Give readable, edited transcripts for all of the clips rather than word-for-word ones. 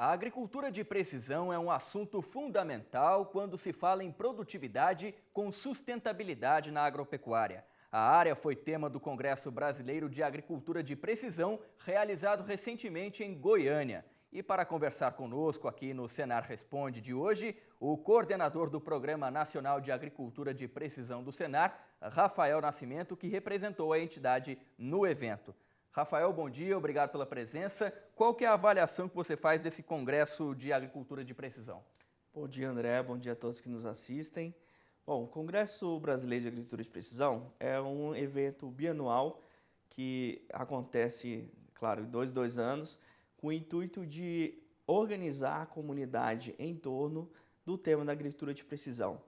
A agricultura de precisão é um assunto fundamental quando se fala em produtividade com sustentabilidade na agropecuária. A área foi tema do Congresso Brasileiro de Agricultura de Precisão, realizado recentemente em Goiânia. E para conversar conosco aqui no Senar Responde de hoje, o coordenador do Programa Nacional de Agricultura de Precisão do Senar, Rafael Nascimento, que representou a entidade no evento. Rafael, bom dia, obrigado pela presença. Qual que é a avaliação que você faz desse Congresso de Agricultura de Precisão? Bom dia, André. Bom dia a todos que nos assistem. Bom, o Congresso Brasileiro de Agricultura de Precisão é um evento bianual que acontece, claro, de dois anos, com o intuito de organizar a comunidade em torno do tema da agricultura de precisão.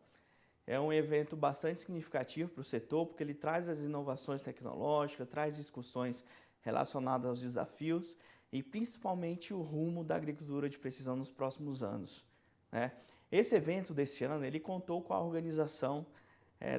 É um evento bastante significativo para o setor, porque ele traz as inovações tecnológicas, traz discussões relacionadas aos desafios e principalmente o rumo da agricultura de precisão nos próximos anos, né? Esse evento desse ano, ele contou com a organização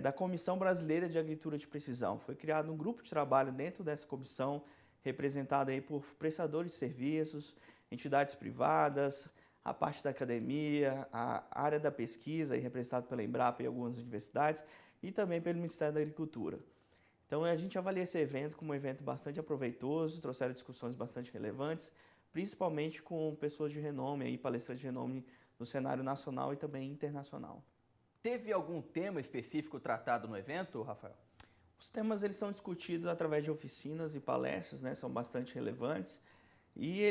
da Comissão Brasileira de Agricultura de Precisão. Foi criado um grupo de trabalho dentro dessa comissão, representada aí por prestadores de serviços, entidades privadas, a parte da academia, a área da pesquisa, representada pela Embrapa e algumas universidades, e também pelo Ministério da Agricultura. Então a gente avalia esse evento como um evento bastante aproveitoso, trouxeram discussões bastante relevantes, principalmente com pessoas de renome, aí, palestrantes de renome no cenário nacional e também internacional. Teve algum tema específico tratado no evento, Rafael? Os temas eles são discutidos através de oficinas e palestras, né, são bastante relevantes, e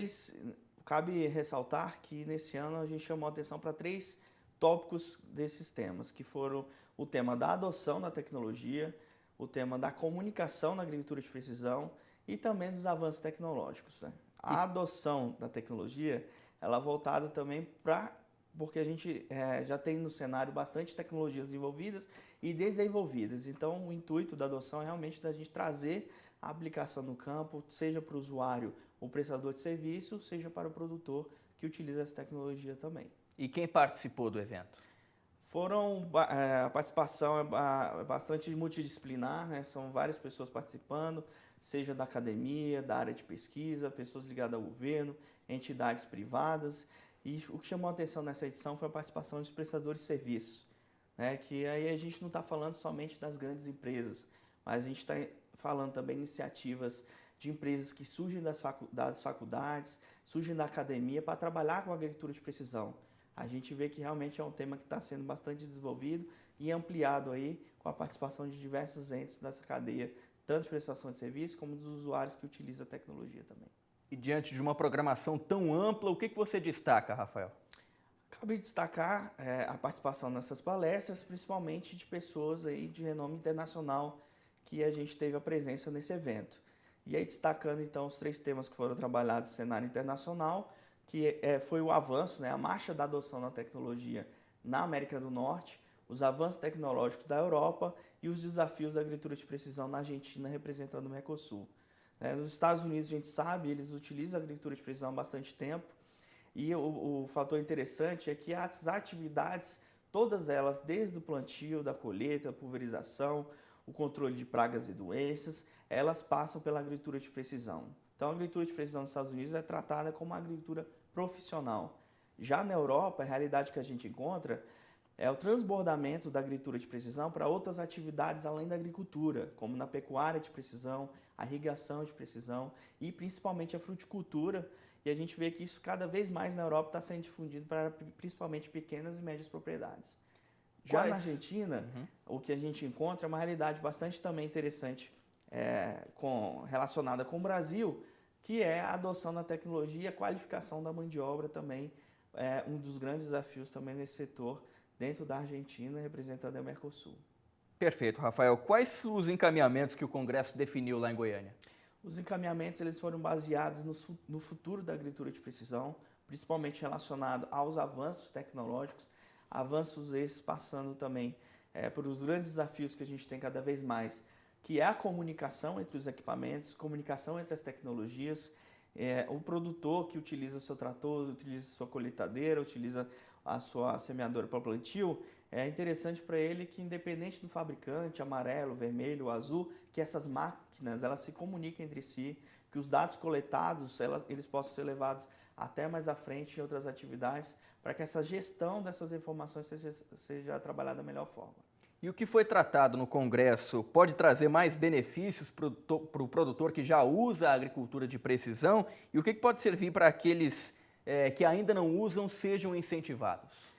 cabe ressaltar que nesse ano a gente chamou a atenção para 3 tópicos desses temas, que foram o tema da adoção da tecnologia, o tema da comunicação na agricultura de precisão e também dos avanços tecnológicos, né? A adoção da tecnologia, ela é voltada também porque a gente já tem no cenário bastante tecnologias desenvolvidas e desenvolvidas. Então, o intuito da adoção é realmente da gente trazer a aplicação no campo, seja para o usuário, o prestador de serviço, seja para o produtor que utiliza essa tecnologia também. E quem participou do evento? A participação é bastante multidisciplinar, né? São várias pessoas participando, seja da academia, da área de pesquisa, pessoas ligadas ao governo, entidades privadas. E o que chamou a atenção nessa edição foi a participação dos prestadores de serviços, né? Que aí a gente não está falando somente das grandes empresas, mas a gente está falando também de iniciativas de empresas que surgem das faculdades, surgem da academia para trabalhar com a agricultura de precisão. A gente vê que realmente é um tema que está sendo bastante desenvolvido e ampliado aí com a participação de diversos entes dessa cadeia, tanto de prestação de serviço como dos usuários que utilizam a tecnologia também. E diante de uma programação tão ampla, o que você destaca, Rafael? Cabe destacar a participação nessas palestras, principalmente de pessoas aí de renome internacional que a gente teve a presença nesse evento. E aí destacando então os 3 temas que foram trabalhados no cenário internacional, que foi o avanço, né, a marcha da adoção da tecnologia na América do Norte, os avanços tecnológicos da Europa e os desafios da agricultura de precisão na Argentina, representando o Mercosul. Nos Estados Unidos, a gente sabe, eles utilizam a agricultura de precisão há bastante tempo, e o fator interessante é que as atividades, todas elas, desde o plantio, da colheita, a pulverização, o controle de pragas e doenças, elas passam pela agricultura de precisão. Então, a agricultura de precisão nos Estados Unidos é tratada como uma agricultura profissional. Já na Europa, a realidade que a gente encontra é o transbordamento da agricultura de precisão para outras atividades além da agricultura, como na pecuária de precisão, a irrigação de precisão e principalmente a fruticultura. E a gente vê que isso cada vez mais na Europa está sendo difundido para principalmente pequenas e médias propriedades. Já na Argentina, o que a gente encontra é uma realidade bastante também interessante relacionada com o Brasil, que é a adoção da tecnologia e a qualificação da mão de obra também, um dos grandes desafios também nesse setor, dentro da Argentina, representando o Mercosul. Perfeito, Rafael. Quais os encaminhamentos que o Congresso definiu lá em Goiânia? Os encaminhamentos eles foram baseados no futuro da agricultura de precisão, principalmente relacionado aos avanços tecnológicos, avanços esses passando também por os grandes desafios que a gente tem cada vez mais, que é a comunicação entre os equipamentos, comunicação entre as tecnologias, o produtor que utiliza o seu trator, utiliza a sua colheitadeira, utiliza a sua semeadora para o plantio, é interessante para ele que, independente do fabricante, amarelo, vermelho, azul, que essas máquinas elas se comuniquem entre si, que os dados coletados eles possam ser levados até mais à frente em outras atividades, para que essa gestão dessas informações seja trabalhada da melhor forma. E o que foi tratado no Congresso pode trazer mais benefícios para o produtor que já usa a agricultura de precisão? E o que pode servir para aqueles que ainda não usam sejam incentivados?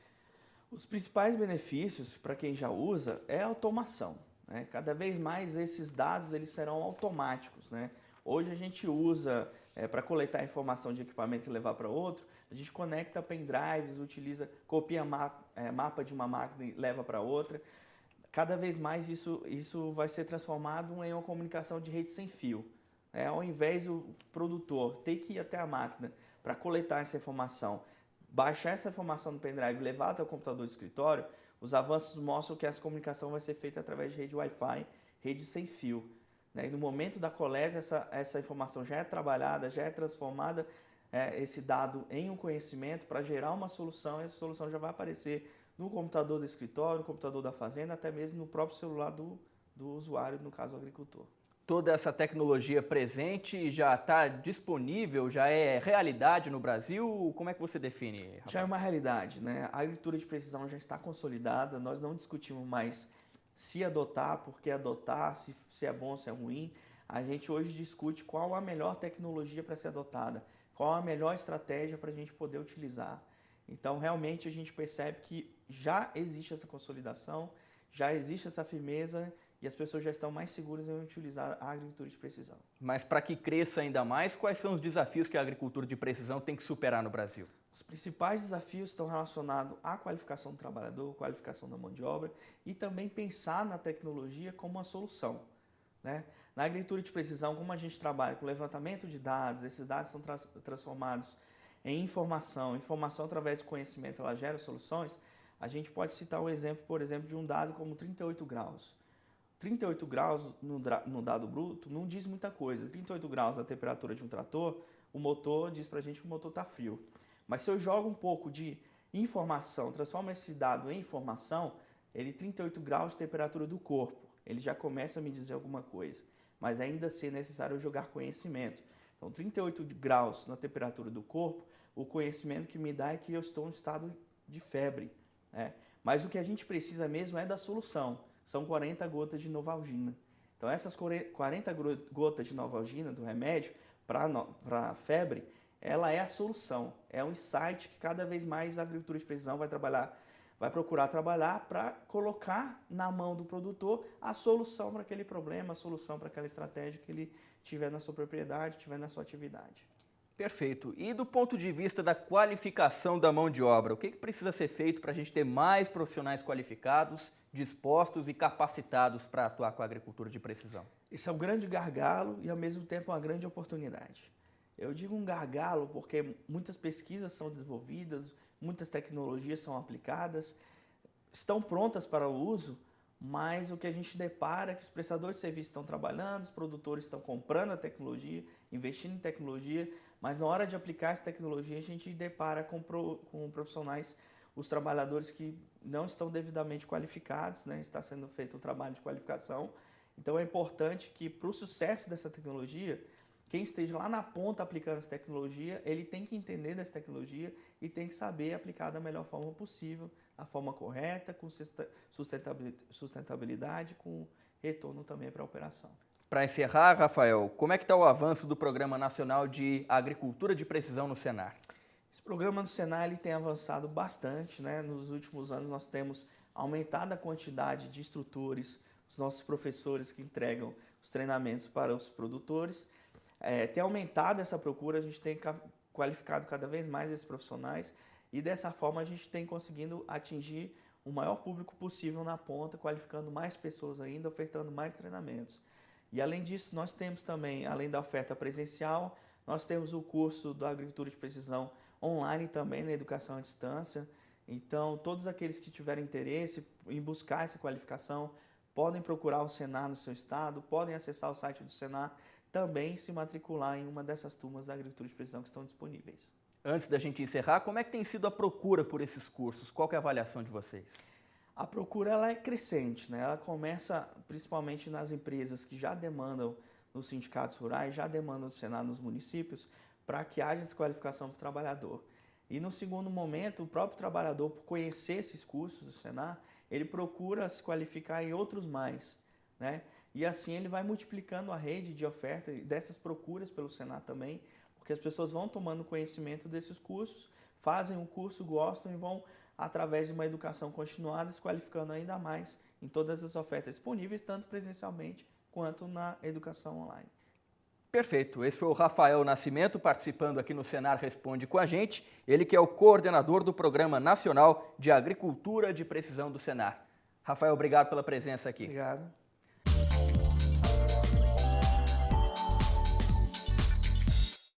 Os principais benefícios para quem já usa é a automação, né? Cada vez mais esses dados eles serão automáticos, né? Hoje a gente usa para coletar informação de equipamento e levar para outro, a gente conecta pendrives, copia mapa de uma máquina e leva para outra. Cada vez mais isso vai ser transformado em uma comunicação de rede sem fio. Ao invés do produtor ter que ir até a máquina para coletar essa informação, baixar essa informação no pendrive e levar até o computador de escritório, os avanços mostram que essa comunicação vai ser feita através de rede Wi-Fi, rede sem fio. E no momento da coleta, essa informação já é trabalhada, já é transformada, esse dado em um conhecimento para gerar uma solução, e essa solução já vai aparecer no computador do escritório, no computador da fazenda, até mesmo no próprio celular do usuário, no caso o agricultor. Toda essa tecnologia presente já está disponível, já é realidade no Brasil? Como é que você define, Rafael? Já é uma realidade, né? A agricultura de precisão já está consolidada, nós não discutimos mais se adotar, por que adotar, se é bom, se é ruim. A gente hoje discute qual a melhor tecnologia para ser adotada, qual a melhor estratégia para a gente poder utilizar. Então, realmente, a gente percebe que já existe essa consolidação, já existe essa firmeza e as pessoas já estão mais seguras em utilizar a agricultura de precisão. Mas para que cresça ainda mais, quais são os desafios que a agricultura de precisão tem que superar no Brasil? Os principais desafios estão relacionados à qualificação do trabalhador, qualificação da mão de obra e também pensar na tecnologia como uma solução, né? Na agricultura de precisão, como a gente trabalha com levantamento de dados, esses dados são transformados em informação através do conhecimento, ela gera soluções. A gente pode citar um exemplo, por exemplo, de um dado como 38 graus. 38 graus no dado bruto não diz muita coisa. 38 graus na temperatura de um trator, o motor diz pra gente que o motor está frio. Mas se eu jogo um pouco de informação, transformo esse dado em informação, 38 graus de temperatura do corpo, ele já começa a me dizer alguma coisa. Mas ainda assim é necessário jogar conhecimento. Então, 38 graus na temperatura do corpo, o conhecimento que me dá é que eu estou em estado de febre, né? Mas o que a gente precisa mesmo é da solução. São 40 gotas de Novalgina. Então, essas 40 gotas de Novalgina, do remédio, para a febre, ela é a solução. É um insight que cada vez mais a agricultura de precisão vai procurar trabalhar para colocar na mão do produtor a solução para aquele problema, a solução para aquela estratégia que ele tiver na sua propriedade, tiver na sua atividade. Perfeito. E do ponto de vista da qualificação da mão de obra, o que precisa ser feito para a gente ter mais profissionais qualificados, dispostos e capacitados para atuar com a agricultura de precisão? Isso é um grande gargalo e, ao mesmo tempo, uma grande oportunidade. Eu digo um gargalo porque muitas pesquisas são desenvolvidas, muitas tecnologias são aplicadas, estão prontas para o uso, mas o que a gente depara é que os prestadores de serviço estão trabalhando, os produtores estão comprando a tecnologia, investindo em tecnologia, mas na hora de aplicar essa tecnologia a gente depara com profissionais, os trabalhadores que não estão devidamente qualificados, né? Está sendo feito um trabalho de qualificação. Então é importante que para o sucesso dessa tecnologia, quem esteja lá na ponta aplicando essa tecnologia, ele tem que entender dessa tecnologia e tem que saber aplicar da melhor forma possível, a forma correta, com sustentabilidade, com retorno também para a operação. Para encerrar, Rafael, como é que está o avanço do Programa Nacional de Agricultura de Precisão no Senar? Esse programa no Senar ele tem avançado bastante, né? Nos últimos anos nós temos aumentado a quantidade de instrutores, os nossos professores que entregam os treinamentos para os produtores. Tem aumentado essa procura, a gente tem qualificado cada vez mais esses profissionais e dessa forma a gente tem conseguido atingir o maior público possível na ponta, qualificando mais pessoas ainda, ofertando mais treinamentos. E além disso, nós temos também, além da oferta presencial, nós temos o curso da agricultura de precisão online também, na educação à distância. Então, todos aqueles que tiverem interesse em buscar essa qualificação, podem procurar o Senar no seu estado, podem acessar o site do Senar, também se matricular em uma dessas turmas da agricultura de precisão que estão disponíveis. Antes da gente encerrar, como é que tem sido a procura por esses cursos? Qual que é a avaliação de vocês? A procura ela é crescente, né? Ela começa principalmente nas empresas que já demandam nos sindicatos rurais, já demandam do Senar nos municípios, para que haja essa qualificação para o trabalhador. E no segundo momento, o próprio trabalhador, por conhecer esses cursos do Senar, ele procura se qualificar em outros mais, né? E assim ele vai multiplicando a rede de oferta e dessas procuras pelo Senar também, porque as pessoas vão tomando conhecimento desses cursos, fazem o curso, gostam e vão, através de uma educação continuada, se qualificando ainda mais em todas as ofertas disponíveis, tanto presencialmente quanto na educação online. Perfeito. Esse foi o Rafael Nascimento participando aqui no Senar Responde com a gente. Ele que é o coordenador do Programa Nacional de Agricultura de Precisão do Senar. Rafael, obrigado pela presença aqui. Obrigado.